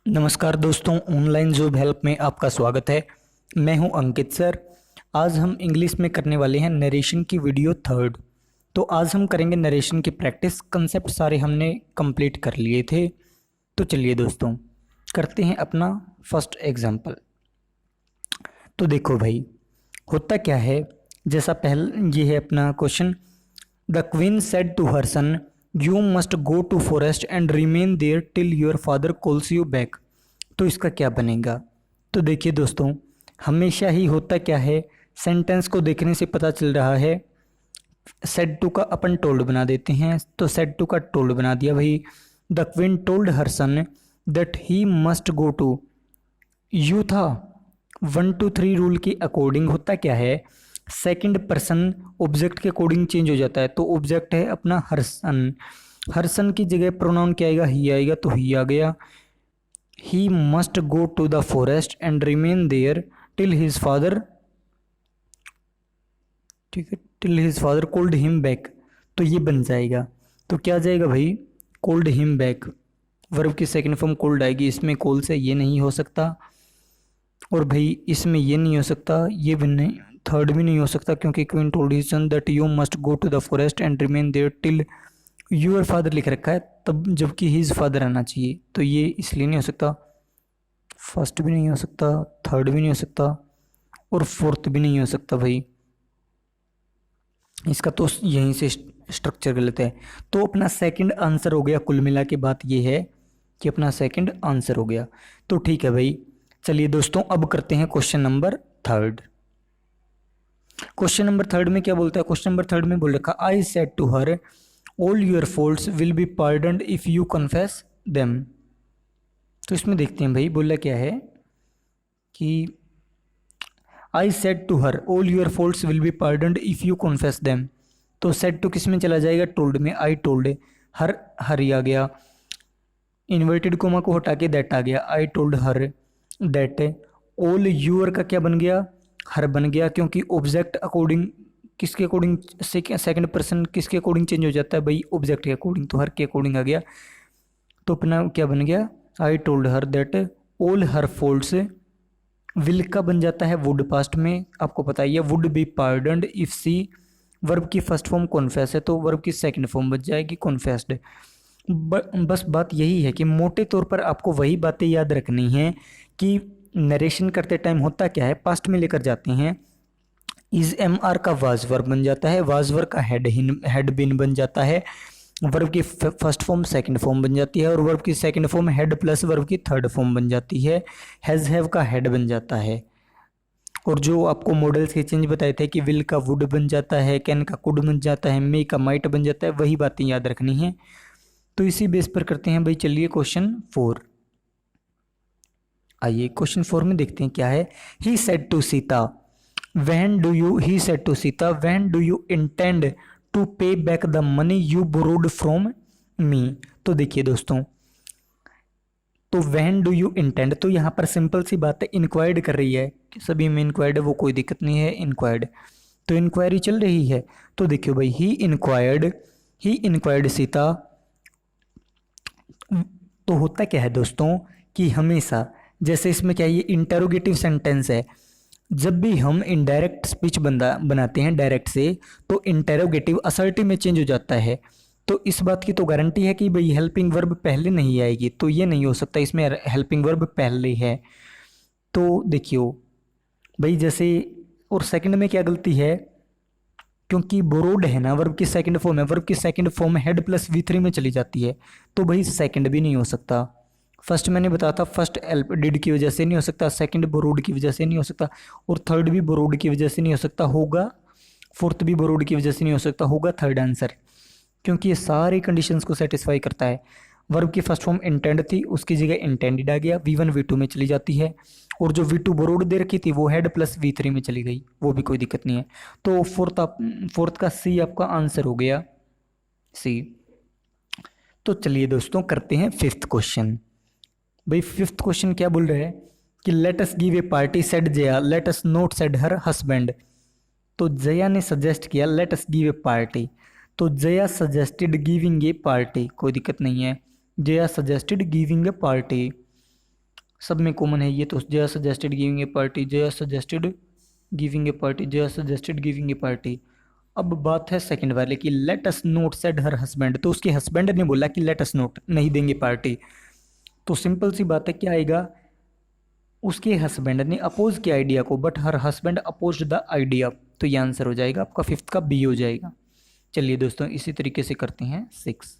नमस्कार दोस्तों, online job help में आपका स्वागत है। मैं हूं अंकित सर। आज हम इंग्लिश में करने वाले हैं नरेशन की वीडियो थर्ड। तो आज हम करेंगे नरेशन की प्रैक्टिस। कंसेप्ट सारे हमने कंप्लीट कर लिए थे। तो चलिए दोस्तों, करते हैं अपना फर्स्ट एग्जाम्पल। तो देखो भाई, होता क्या है, जैसा पहले ये है अपना question. The queen said to her son, you must go to forest and remain there till your father calls you back. तो इसका क्या बनेगा? तो देखिए दोस्तों, हमेशा ही होता क्या है, सेंटेंस को देखने से पता चल रहा है। सेड टू का अपन टोल्ड बना देते हैं, तो सेड टू का टोल्ड बना दिया भाई। The queen told her son that he must go to. You था 1 2 3 रूल के अकॉर्डिंग होता क्या है, सेकंड पर्सन ऑब्जेक्ट के अकॉर्डिंग चेंज हो जाता है। तो ऑब्जेक्ट है अपना हरसन, हरसन की जगह प्रोनाउन क्या आएगा, ही आएगा, तो ही आ गया। He must go to the forest and remain there till his father, ठीक है, till his father called him back. तो ये बन जाएगा। तो क्या जाएगा भाई, कॉल्ड हिम बैक। वर्ब की सेकंड फॉर्म कॉल्ड आएगी। इसमें कॉल से ये नहीं हो सकता, और भाई इसमें ये नहीं हो सकता, ये भी नहीं, थर्ड भी नहीं हो सकता, क्योंकि queen told his son that you must go to the forest and remain there till your father लिख रखा है तब, जबकि हिज फादर आना चाहिए। तो ये इसलिए नहीं हो सकता। फर्स्ट भी नहीं हो सकता, थर्ड भी नहीं हो सकता, और फोर्थ भी नहीं हो सकता भाई। इसका तो यहीं से स्ट्रक्चर गलत है। तो अपना सेकंड आंसर हो गया। कुल मिला के बात ये है कि अपना सेकंड आंसर हो गया। तो ठीक है भाई, चलिए दोस्तों, अब करते हैं question number third. Question number third में क्या बोलता है? क्वेश्चन नंबर थर्ड में बोल रखा, I said to her all your faults will be pardoned if you confess them. तो इसमें देखते हैं भाई, बोला क्या है कि I said to her all your faults will be pardoned if you confess them. तो सेड टू किस में चला जाएगा, टोल्ड में। आई टोल्ड, हर ही आ गया। इन्वर्टेड कोमा को हटा के दैट आ गया। I told her that. All your का क्या बन गया, हर बन गया, क्योंकि ऑब्जेक्ट अकॉर्डिंग किसके अकॉर्डिंग, सेकंड पर्सन किसके अकॉर्डिंग चेंज हो जाता है भाई, ऑब्जेक्ट के अकॉर्डिंग। तो हर के अकॉर्डिंग आ गया। तो अपना क्या बन गया, I told her that all her faults. Will का बन जाता है वुड पास्ट में, आपको पता ही है, would be pardoned if see. Verb की फर्स्ट फॉर्म कॉन्फेस है, तो वर्ब की सेकंड फॉर्म बच जाएगी कॉन्फेस्ड। बस बात यही है कि मोटे तौर पर आपको वही बातें याद रखनी है कि नरेशन करते टाइम होता क्या है, पास्ट में लेकर जाते हैं। इज एम आर का वाज वर्ब बन जाता है, वाज वर्ब का हेड बिन बन जाता है, वर्ब की फर्स्ट फॉर्म सेकंड फॉर्म बन जाती है, और वर्ब की second form head plus verb की थर्ड फॉर्म बन जाती है। हैज़ हैव का हेड बन जाता है। और जो आपको मॉडल्स के चेंज बताए थे कि विल का वुड बन जाता है, कैन का कुड बन जाता है, मे का माइट बन जाता है, वही बातें याद रखनी है। तो इसी बेस पर करते हैं भाई। चलिए क्वेश्चन 4, आइए क्वेश्चन 4 में देखते हैं क्या है। He said to Sita when do you, he said to Sita when do you intend to pay back the money you borrowed from me. तो देखिए दोस्तों, तो व्हेन डू यू इंटेंड, तो यहाँ पर सिंपल सी बात है, इंक्वायर्ड कर रही है कि सभी में इंक्वायर्ड है, वो कोई दिक्कत नहीं है, इंक्वायर्ड। तो इंक्वायरी चल रही है। तो देखियो भाई, ही इंक्वायर्ड सीता। तो होता क्या है दोस्तों कि हमेशा, जैसे इसमें क्या है, ये इंटेरोगेटिव सेंटेंस है। जब भी हम इनडायरेक्ट स्पीच बनाते हैं डायरेक्ट से, तो इंटेरोगेटिव असर्टिव में चेंज हो जाता है। तो इस बात की तो गारंटी है कि भाई हेल्पिंग वर्ब पहले नहीं आएगी, तो ये नहीं हो सकता, इसमें हेल्पिंग वर्ब पहले है। तो देखियो भाई, जैसे, और सेकंड में क्या गलती है, क्योंकि बोरोड है ना, वर्ब की सेकंड फॉर्म है, वर्ब की second form head plus V3 में चली जाती है। तो भाई सेकंड भी नहीं हो सकता। फर्स्ट मैंने बताया था, फर्स्ट डिड की वजह से नहीं हो सकता, सेकंड बोरोड की वजह से नहीं हो सकता, और थर्ड भी बोरोड की वजह से नहीं हो सकता होगा, फोर्थ भी बोरोड की वजह से नहीं हो सकता होगा थर्ड आंसर, क्योंकि ये सारी कंडीशंस को सेटिस्फाई करता है। वर्ब की फर्स्ट फॉर्म इंटेंड थी, उसकी जगह इंटेंडेड आ गया, V1 V2 में चली जाती है, और जो V2 बोरोड दे रखी थी वो हेड प्लस V3 में चली गई, वो भी कोई दिक्कत नहीं है। तो फोर्थ का सी आपका आंसर हो गया, सी। तो चलिए दोस्तों, करते हैं फिफ्थ क्वेश्चन। भाई फिफ्थ क्वेश्चन क्या बोल रहे हैं कि let us give a party said Jaya, let us not said her husband. तो जया ने सजेस्ट किया let us give a party, तो Jaya suggested giving a party, कोई दिक्कत नहीं है, Jaya suggested giving a party. सब में कॉमन है ये, तो Jaya suggested giving a party, Jaya suggested giving a party, Jaya suggested giving a party. अब बात है सेकंड वाले की, late us not said her husband, तो उसके हस्बैंड ने बोला कि लेट अस नोट, नहीं देंगे पार्टी। तो सिंपल सी बात है, क्या आएगा, उसके हस्बैंड ने अपोज किया आइडिया को, but her husband oppose the idea, तो ये आंसर हो जाएगा आपका फिफ्थ का बी हो जाएगा। चलिए दोस्तों इसी तरीके से करते हैं 6।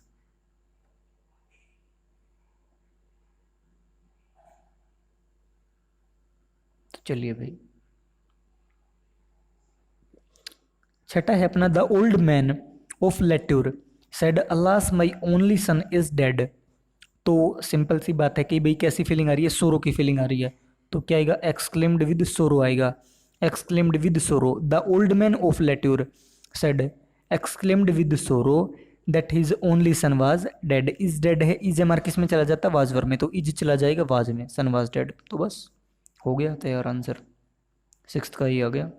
तो चलिए भाई, छठा है अपना, the old man of लेट्यूर said alas my only son is dead. तो सिंपल सी बात है कि भाई कैसी फीलिंग आ रही है, सोरो की फीलिंग आ रही है, तो क्या आएगा, एक्सक्लेम्ड विद सोरो आएगा, exclaimed with sorrow. The old man of लेट्यूर said exclaimed with sorrow that his only son was dead. Is dead है, इज हमारे किस में चला जाता है, वाज वर्ब में, तो इज चला जाएगा वाज में, सन वाज डेड। तो बस हो गया तैयार आंसर, सिक्स्थ का ही आ गया।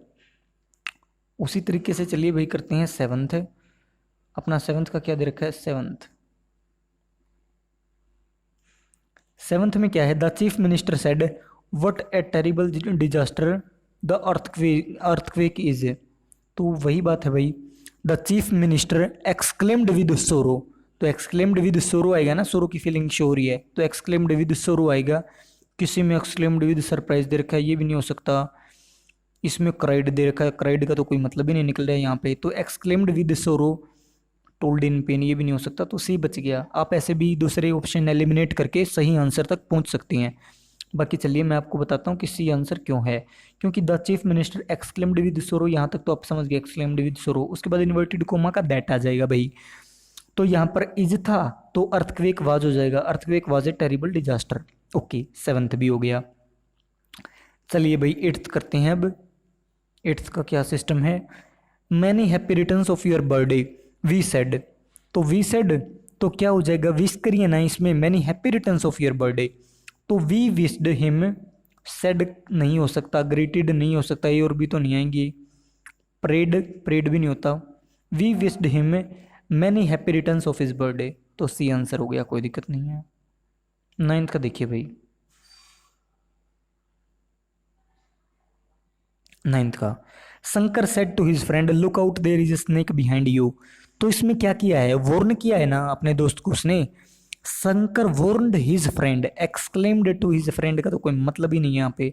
उसी तरीके से चलिए भाई करते हैं सेवन्थ। अपना सेवन्थ का क्या दे रखा है, सेवन्थ में क्या है, the chief minister said what A terrible disaster the earthquake is. तो वही बात है भाई, the chief minister exclaimed with सोरो, तो एक्सक्लेम्ड विद सोरो आएगा ना, सोरो की फीलिंग शो हो रही है, तो एक्सक्लेम्ड विद सोरो आएगा। किसी में एक्सक्लेम्ड विद सरप्राइज दे रखा है, ये भी नहीं हो सकता। इसमें क्राइड दे रखा है, क्राइड का तो कोई मतलब ही नहीं निकल रहा है यहाँ पे, तो एक्सक्लेम्ड विद सोरो टोल्ड इन पेन, ये भी नहीं हो सकता, तो सी बच गया। आप ऐसे भी दूसरे ऑप्शन एलिमिनेट करके सही आंसर तक पहुंच सकती हैं। बाकी चलिए मैं आपको बताता हूँ कि सी आंसर क्यों है, क्योंकि the chief minister exclaimed with सोरो, यहाँ तक तो आप समझ गए, एक्सक्लेम्ड विद सोरो, उसके बाद इन्वर्टेड कोमा का दैट आ जाएगा भाई। तो यहाँ पर इज था तो अर्थक्वेक वाज हो जाएगा, earthquake was a terrible disaster. Okay, seventh भी हो गया। चलिए भाई एट्थ करते हैं अब। एट्थ का क्या सिस्टम है, many happy returns of your birthday we said. तो वी सेड तो क्या हो जाएगा, विश करिए ना इसमें, many happy returns of your birthday, तो वी विश्ड हिम, सेड नहीं हो सकता, ग्रेटेड नहीं हो सकता, ये और भी तो नहीं आएंगी, प्रेड, प्रेड भी नहीं होता, we wished him many happy returns of his birthday, तो सी आंसर हो गया, कोई दिक्कत नहीं है। नाइन्थ का देखिए भाई, नाइन्थ का, Shankar said to his friend look out there is a snake behind you. तो इसमें क्या किया है, वॉर्न किया है ना अपने दोस्त को उसने, Shankar warned his friend, exclaimed to his friend का तो कोई मतलब ही नहीं है यहाँ पे,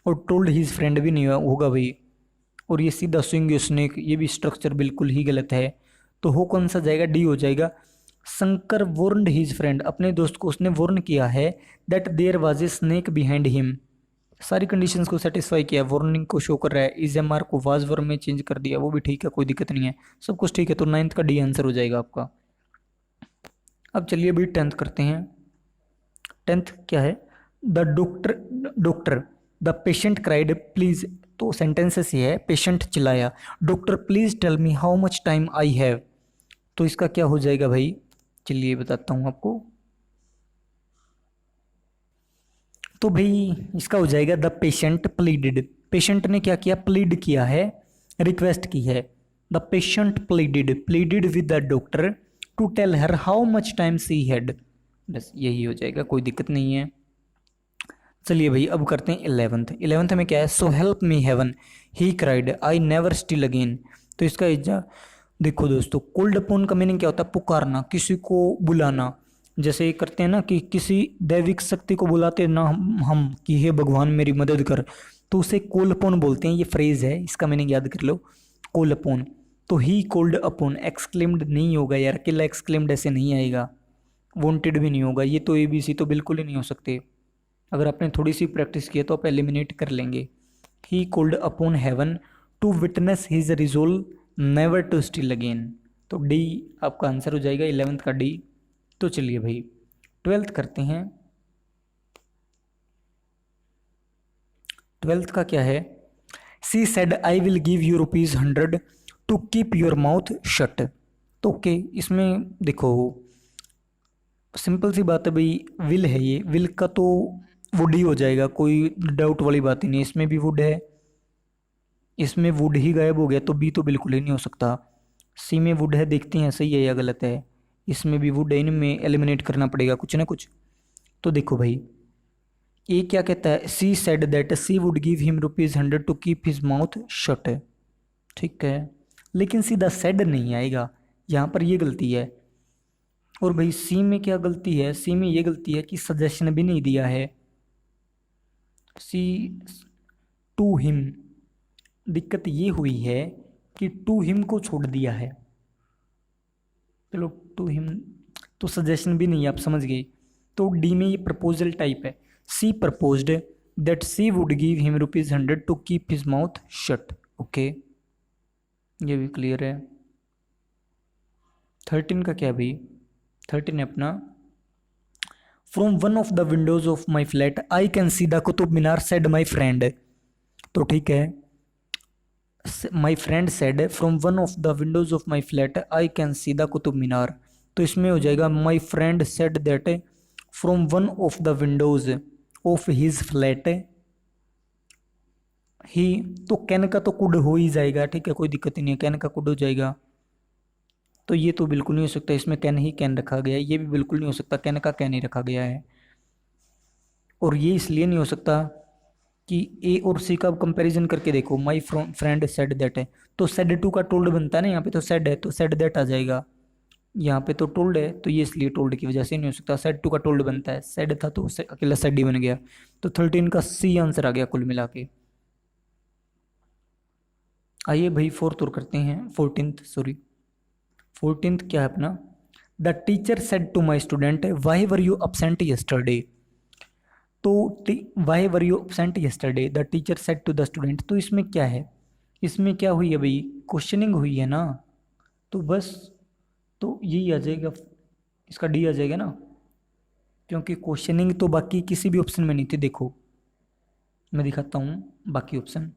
और टोल्ड हिज फ्रेंड भी नहीं होगा भाई, और ये सीधा स्विंग स्नेक, ये भी स्ट्रक्चर बिल्कुल ही गलत है। तो हो कौन सा जाएगा, डी हो जाएगा। शंकर वॉर्नड हिज फ्रेंड, अपने दोस्त को उसने वॉर्न किया है, that there was a snake behind him, सारी कंडीशंस को सेटिस्फाई किया, वार्निंग को शो कर रहा है, इज एम आर को वाज वर्ब में चेंज कर दिया, वो भी ठीक है, कोई दिक्कत नहीं है, सब कुछ ठीक है। तो नाइन्थ का डी आंसर हो जाएगा आपका। अब चलिए भी टेंथ करते हैं। टेंथ क्या है, the doctor the patient cried please, तो सेंटेंसेस ये है, पेशेंट चिल्लाया, doctor please tell me how much time I have. तो इसका क्या हो जाएगा भाई, चलिए बताता हूँ आपको। तो भाई इसका हो जाएगा द पेशेंट प्लीडेड, पेशेंट ने क्या किया, प्लीड किया है, रिक्वेस्ट की है, the patient pleaded with the doctor to tell her how much time she had, बस यही हो जाएगा, कोई दिक्कत नहीं है। चलिए भाई अब करते हैं इलेवेंथ। इलेवेंथ में क्या है, so help me heaven he cried I never still again. तो इसका इज्जा देखो दोस्तों, कोल्ड अपोन का मीनिंग क्या होता है, पुकारना, किसी को बुलाना, जैसे करते हैं ना कि किसी दैविक शक्ति को बुलाते हैं ना हम कि हे भगवान मेरी मदद कर, तो उसे कोल अपोन बोलते हैं, ये फ्रेज है, इसका मीनिंग याद कर लो, कोल अपोन। तो ही कोल्ड अपोन, एक्सक्लेम्ड नहीं होगा यार, अकेला एक्सक्लेम्ड ऐसे नहीं आएगा, वांटेड भी नहीं होगा, ये तो ABC तो बिल्कुल ही नहीं हो सकते। अगर आपने थोड़ी सी प्रैक्टिस की है तो आप एलिमिनेट कर लेंगे। He called upon heaven to witness his resolve never to steal again, तो डी आपका आंसर हो जाएगा, इलेवेंथ का डी। तो चलिए भाई ट्वेल्थ करते हैं। ट्वेल्थ का क्या है, she said I will give you ₹100 to keep your mouth shut. तो ओके, इसमें देखो सिंपल सी बात है भाई, विल है, ये विल का तो वुड ही हो जाएगा, कोई डाउट वाली बात ही नहीं, इसमें भी वुड है, इसमें वुड ही गायब हो गया, तो बी तो बिल्कुल ही नहीं हो सकता। सी में वुड है, देखते हैं सही है या गलत है, इसमें भी वुड है, इनमें एलिमिनेट करना पड़ेगा कुछ ना कुछ। तो देखो भाई ए क्या कहता है, she said that she would give him ₹100 to keep his mouth shut. ठीक है, लेकिन सीधा सेड नहीं आएगा, यहाँ पर ये गलती है। और भाई सी में क्या गलती है, सी में ये गलती है कि सजेशन भी नहीं दिया है। सी टू हिम, दिक्कत ये हुई है कि टू हिम को छोड़ दिया है। चलो टू हिम तो सजेशन भी नहीं है, आप समझ गए। तो डी में ये प्रपोजल टाइप है। She proposed that she would give him ₹100 to keep his mouth shut. Okay, ये भी क्लियर है। 13 का क्या भाई, 13 है अपना, from one of the windows of my flat I can see the Qutub Minar said my friend. तो ठीक है, my friend said from one of the windows of my flat I can see the Qutub Minar. तो इसमें हो जाएगा my friend said that from one of the windows of his flat he. तो can का तो कुड हो ही जाएगा, ठीक है, कोई दिक्कत ही नहीं है, कैन का कुड हो जाएगा। तो ये तो बिल्कुल नहीं हो सकता, इसमें कैन ही कैन रखा गया है। ये भी बिल्कुल नहीं हो सकता, कैन का कैन ही रखा गया है। और ये इसलिए नहीं हो सकता कि ए और सी का कंपैरिजन करके देखो, माई फ्रेंड सेड दैट है तो सेड टू का टोल्ड बनता है ना, यहाँ पे तो सेड है तो सेड दैट आ जाएगा। यहाँ पे तो टोल्ड है तो ये इसलिए टोल्ड की वजह से नहीं हो सकता, सेड टू का टोल्ड बनता है, सेड था तो अकेला सेड ही बन गया। तो 13 का सी आंसर आ गया कुल मिला के। आइए भाई फोर्थ और करते हैं, 14th क्या है अपना, the teacher said to my student why were you absent yesterday. तो why were you absent yesterday the teacher said to the student. तो इसमें क्या है, इसमें क्या हुई है भाई, क्वेश्चनिंग हुई है ना, तो बस तो यही आ जाएगा, इसका डी आ जाएगा ना, क्योंकि क्वेश्चनिंग तो बाकी किसी भी ऑप्शन में नहीं थी। देखो मैं दिखाता हूँ बाकी ऑप्शन,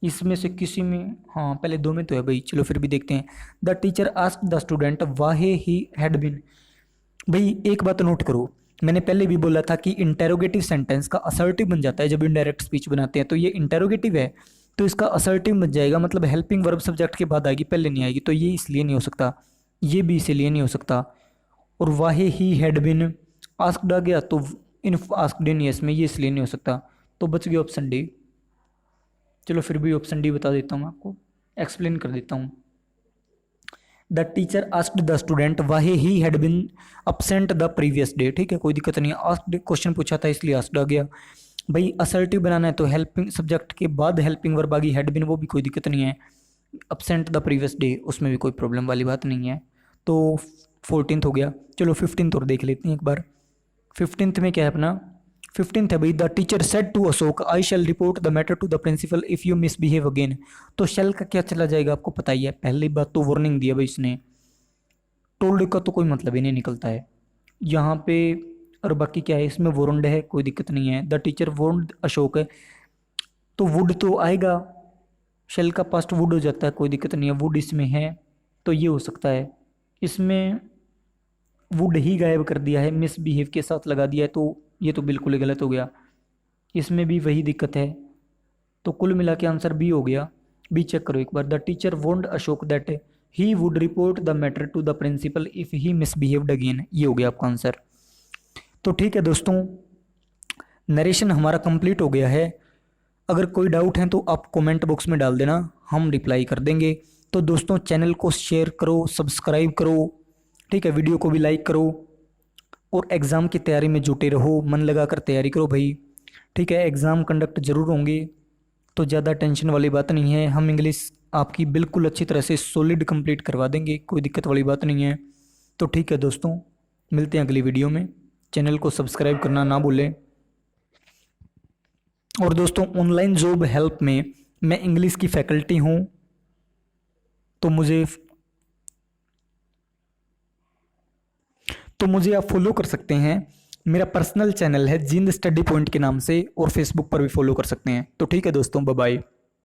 इसमें से किसी में, हाँ पहले दो में तो है भाई, चलो फिर भी देखते हैं। The teacher asked the student where he had been. भाई एक बात नोट करो, मैंने पहले भी बोला था कि इंटेरोगेटिव सेंटेंस का असर्टिव बन जाता है जब इनडायरेक्ट स्पीच बनाते हैं। तो ये इंटेरोगेटिव है तो इसका असर्टिव बन जाएगा, मतलब हेल्पिंग वर्ब सब्जेक्ट के बाद आएगी, पहले नहीं आएगी। तो ये इसलिए नहीं हो सकता, ये भी इसलिए नहीं हो सकता। और वाहे ही हैड बीन आस्क्ड आ गया तो इन आस्क्ड इन यस में, ये इसलिए नहीं हो सकता। तो बच गया ऑप्शन डी। चलो फिर भी ऑप्शन डी बता देता हूँ आपको, एक्सप्लेन कर देता हूँ। The teacher asked the student where he had been absent the previous day. ठीक है, कोई दिक्कत नहीं है, आस्क्ड क्वेश्चन पूछा था इसलिए आस्क्ड आ गया। भाई असर्टिव बनाना है तो हेल्पिंग सब्जेक्ट के बाद हेल्पिंग वर्ब आ गई हैड बिन, वो भी कोई दिक्कत नहीं है। अपसेंट द प्रीवियस डे उसमें भी कोई प्रॉब्लम वाली बात नहीं है। तो 14th हो गया। चलो 15th और देख लेते हैं एक बार। 15th में क्या है अपना, 15th है भाई, the teacher said to Ashok I shall report the matter to the principal if you misbehave again. तो शैल का क्या चला जाएगा आपको पता ही है, पहली बात तो वार्निंग दिया भाई इसने, टोल्ड का तो कोई मतलब ही नहीं निकलता है यहाँ पे। और बाकी क्या है, इसमें वार्नड है, कोई दिक्कत नहीं है। द टीचर वार्नड अशोक है तो वुड तो आएगा, शेल का पास्ट वुड हो जाता है, कोई दिक्कत नहीं है, वुड इसमें है तो ये हो सकता है। इसमें वुड ही गायब कर दिया है, मिसबिहेव के साथ लगा दिया है, तो ये तो बिल्कुल ही गलत हो गया। इसमें भी वही दिक्कत है, तो कुल मिला के आंसर बी हो गया। बी चेक करो एक बार, the teacher warned Ashok that he would report the matter to the principal if he misbehaved again, ये हो गया आपका आंसर। तो ठीक है दोस्तों, नरेशन हमारा कंप्लीट हो गया है। अगर कोई डाउट है तो आप कमेंट बॉक्स में डाल देना, हम रिप्लाई कर देंगे। तो दोस्तों चैनल को शेयर करो, सब्सक्राइब करो, ठीक है, वीडियो को भी लाइक करो और एग्ज़ाम की तैयारी में जुटे रहो, मन लगा कर तैयारी करो भाई, ठीक है। एग्ज़ाम कंडक्ट जरूर होंगे तो ज़्यादा टेंशन वाली बात नहीं है, हम इंग्लिश आपकी बिल्कुल अच्छी तरह से सॉलिड कंप्लीट करवा देंगे, कोई दिक्कत वाली बात नहीं है। तो ठीक है दोस्तों, मिलते हैं अगली वीडियो में, चैनल को सब्सक्राइब करना ना भूलें। और दोस्तों ऑनलाइन जॉब हेल्प में मैं इंग्लिश की फैकल्टी हूँ, तो मुझे आप फॉलो कर सकते हैं। मेरा पर्सनल चैनल है जिंद स्टडी पॉइंट के नाम से, और फेसबुक पर भी फॉलो कर सकते हैं। तो ठीक है दोस्तों, बाय बाय।